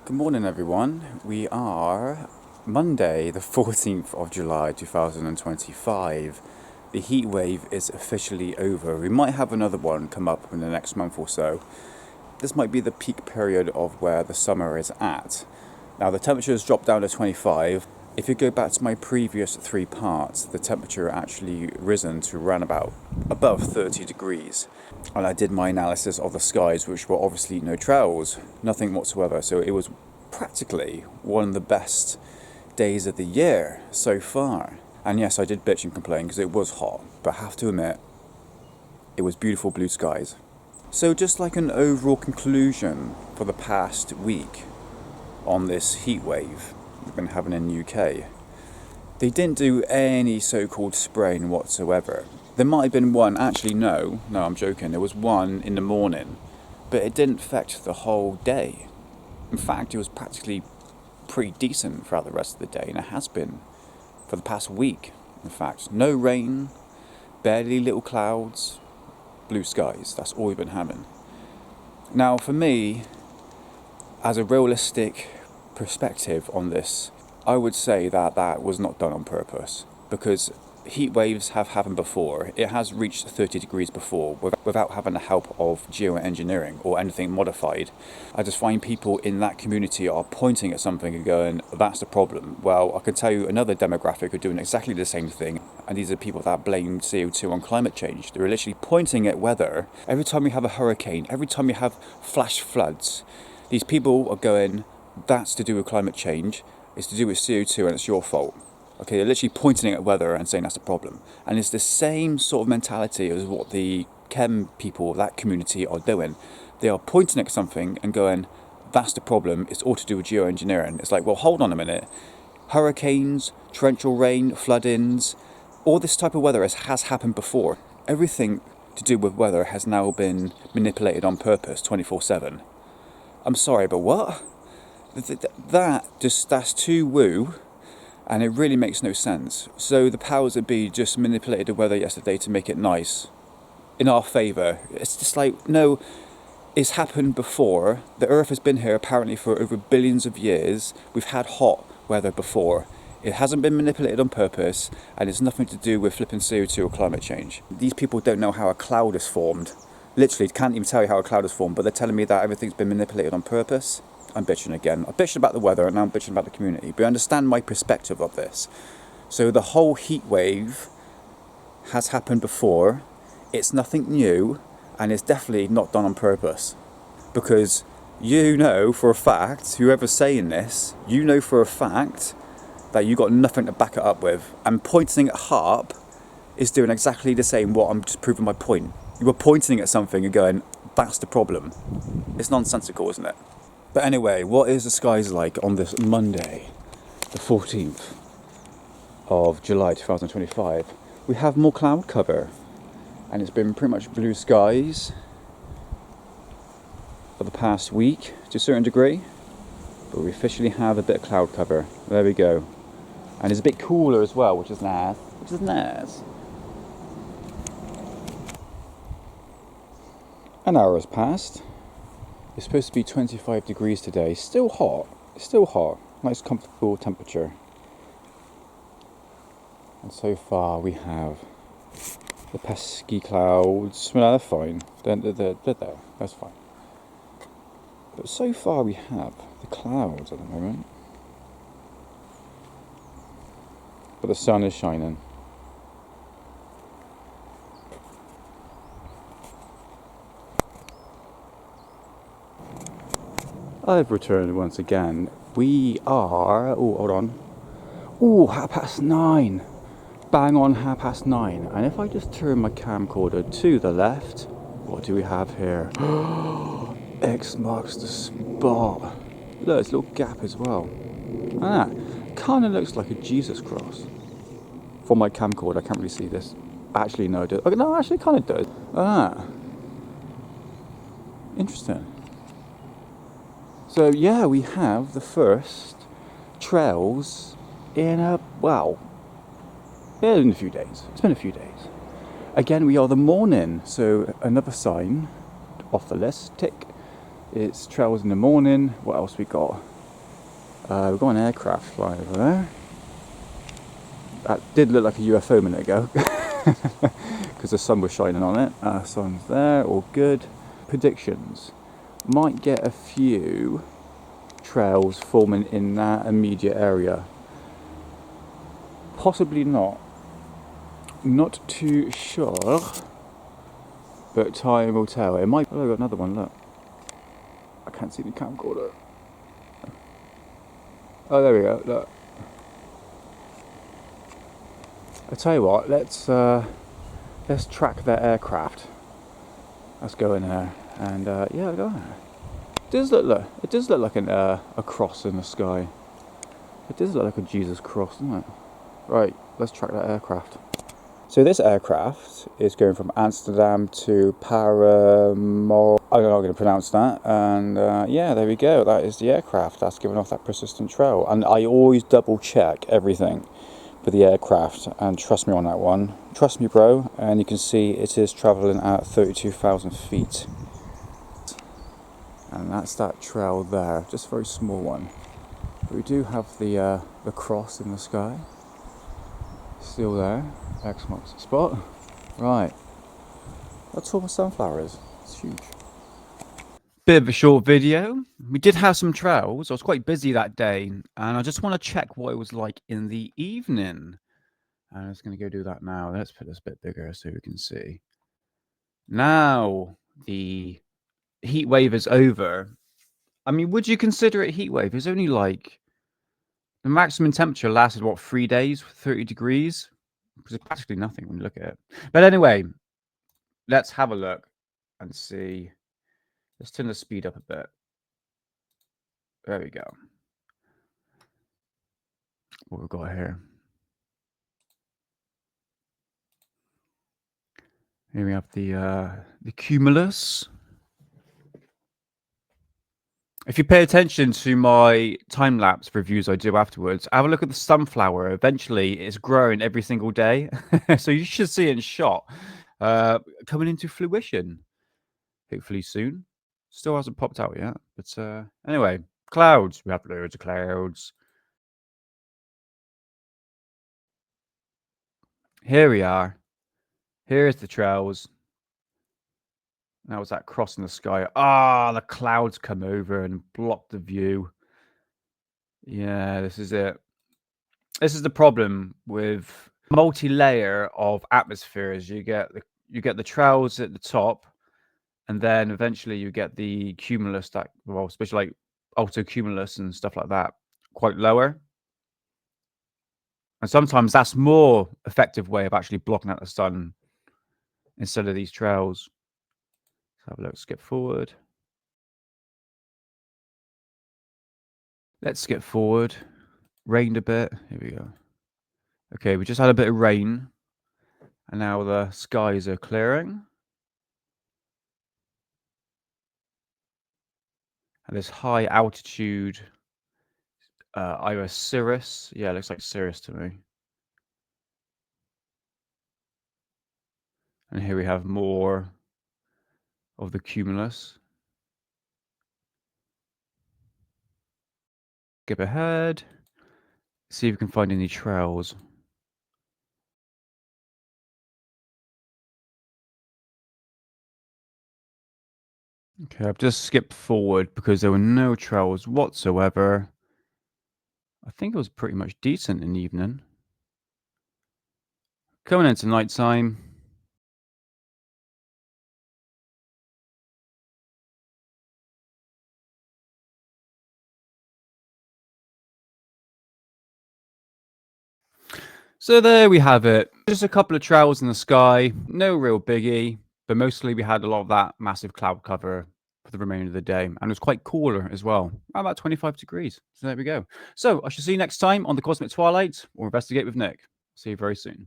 Good morning, everyone. We are Monday, the 14th of July 2025. The heat wave is officially over. We might have another one come up in the next month or so. This might be the peak period of where the summer is at. Now, the temperature has dropped down to 25. If you go back to my previous three parts, the temperature actually risen to around about above 30 degrees. And I did my analysis of the skies, which were obviously no trails, nothing whatsoever. So it was practically one of the best days of the year so far. And yes, I did bitch and complain because it was hot, but I have to admit, it was beautiful blue skies. So just like an overall conclusion for the past week on this heat wave we've been having in the UK, they didn't do any so-called spraying whatsoever. There might have been one, actually no, I'm joking, there was one in the morning, but it didn't affect the whole day. In fact, it was practically pretty decent throughout the rest of the day, and it has been for the past week. In fact, no rain, barely little clouds, blue skies, that's all we've been having. Now for me, as a realistic perspective on this, I would say that that was not done on purpose, because heat waves have happened before. It has reached 30 degrees before without having the help of geoengineering or anything modified. I just find people in that community are pointing at something and going, that's the problem. Well, I can tell you another demographic are doing exactly the same thing, and these are people that blame CO2 on climate change. They're literally pointing at weather. Every time you have a hurricane, every time you have flash floods, these people are going, that's to do with climate change, it's to do with CO2 and it's your fault. Okay, they're literally pointing at weather and saying that's the problem. And it's the same sort of mentality as what the chem people of that community are doing. They are pointing at something and going, that's the problem, it's all to do with geoengineering. It's like, well, hold on a minute. Hurricanes, torrential rain, floodings, all this type of weather has happened before. Everything to do with weather has now been manipulated on purpose 24/7. I'm sorry, but what? That's too woo. And it really makes no sense. So the powers that be just manipulated the weather yesterday to make it nice, in our favour. It's just like, no, it's happened before. The Earth has been here apparently for over billions of years. We've had hot weather before. It hasn't been manipulated on purpose, and it's nothing to do with flipping CO2 or climate change. These people don't know how a cloud is formed. Literally, can't even tell you how a cloud is formed, but they're telling me that everything's been manipulated on purpose. I'm bitching again. I'm bitching about the weather and now I'm bitching about the community. But understand my perspective of this. So the whole heat wave has happened before. It's nothing new, and it's definitely not done on purpose. Because you know for a fact, whoever's saying this, you know for a fact that you got nothing to back it up with. And pointing at HARP is doing exactly the same. What I'm just proving my point. You were pointing at something and going, that's the problem. It's nonsensical, isn't it? But anyway, what is the skies like on this Monday, the 14th of July 2025? We have more cloud cover, and it's been pretty much blue skies for the past week to a certain degree, but we officially have a bit of cloud cover. There we go. And it's a bit cooler as well, which is nice. An hour has passed. It's supposed to be 25 degrees today. Still hot. Nice comfortable temperature. And so far we have the pesky clouds. Well, they're fine. They're there. That's fine. But so far we have the clouds at the moment. But the sun is shining. I've returned once again. We are... Oh, hold on. Oh, 9:30. Bang on 9:30. And if I just turn my camcorder to the left, what do we have here? X marks the spot. Look, it's a little gap as well. And that kind of looks like a Jesus cross. For my camcorder, I can't really see this. Actually, no, it does. Okay, no, actually, it kind of does. Interesting. So yeah, we have the first trails in a few days. It's been a few days. Again, we are the morning, so another sign off the list, tick. It's trails in the morning. What else we got? We've got an aircraft flying over there. That did look like a UFO a minute ago because the sun was shining on it. Sun's there, all good. Predictions. Might get a few trails forming in that immediate area. Possibly not. Not too sure, but time will tell. It might. Oh, I got another one. Look, I can't see the camcorder. Oh, there we go. Look. I tell you what. Let's track that aircraft. Let's go in there and yeah, go there. It does look. It does look like a cross in the sky. It does look like a Jesus cross, doesn't it? Right. Let's track that aircraft. So this aircraft is going from Amsterdam to Paramore. I'm not going to pronounce that. And yeah, there we go. That is the aircraft. That's giving off that persistent trail. And I always double check everything for the aircraft. And trust me on that one. Trust me, bro. And you can see it is travelling at 32,000 feet. And that's that trail there. Just a very small one. But we do have the cross in the sky. Still there. X marks the spot. Right. That's how tall my sunflower is. It's huge. Bit of a short video. We did have some trails. I was quite busy that day, and I just want to check what it was like in the evening. And I'm just going to go do that now. Let's put this a bit bigger so we can see. Now the heat wave is over. I mean, would you consider it a heat wave? It's only like the maximum temperature lasted, what, 3 days, 30 degrees? Because it's practically nothing when you look at it. But anyway, let's have a look and see. Let's turn the speed up a bit. There we go. What we've got here. Here we have the cumulus. If you pay attention to my time-lapse reviews I do afterwards, have a look at the sunflower. Eventually, it's growing every single day. So you should see it in shot coming into fruition. Hopefully soon. Still hasn't popped out yet. But anyway, clouds. We have loads of clouds. Here we are. Here's the trails. That was that cross in the sky. The clouds come over and block the view. Yeah, this is it. This is the problem with multi-layer of atmospheres. You get the trails at the top, and then eventually you get the cumulus that, well, especially like altocumulus and stuff like that, quite lower. And sometimes that's more effective way of actually blocking out the sun instead of these trails. Let's have a look. Skip forward. Let's skip forward. Rained a bit. Here we go. Okay, we just had a bit of rain, and now the skies are clearing. And this high altitude, either cirrus. Yeah, it looks like cirrus to me. And here we have more of the cumulus. Skip ahead. See if we can find any trails. Okay, I've just skipped forward because there were no trails whatsoever. I think it was pretty much decent in the evening. Coming into nighttime. So there we have it. Just a couple of trails in the sky. No real biggie, but mostly we had a lot of that massive cloud cover for the remainder of the day. And it was quite cooler as well, about 25 degrees. So there we go. So I shall see you next time on the Cosmic Twilight or Investigate with Nick. See you very soon.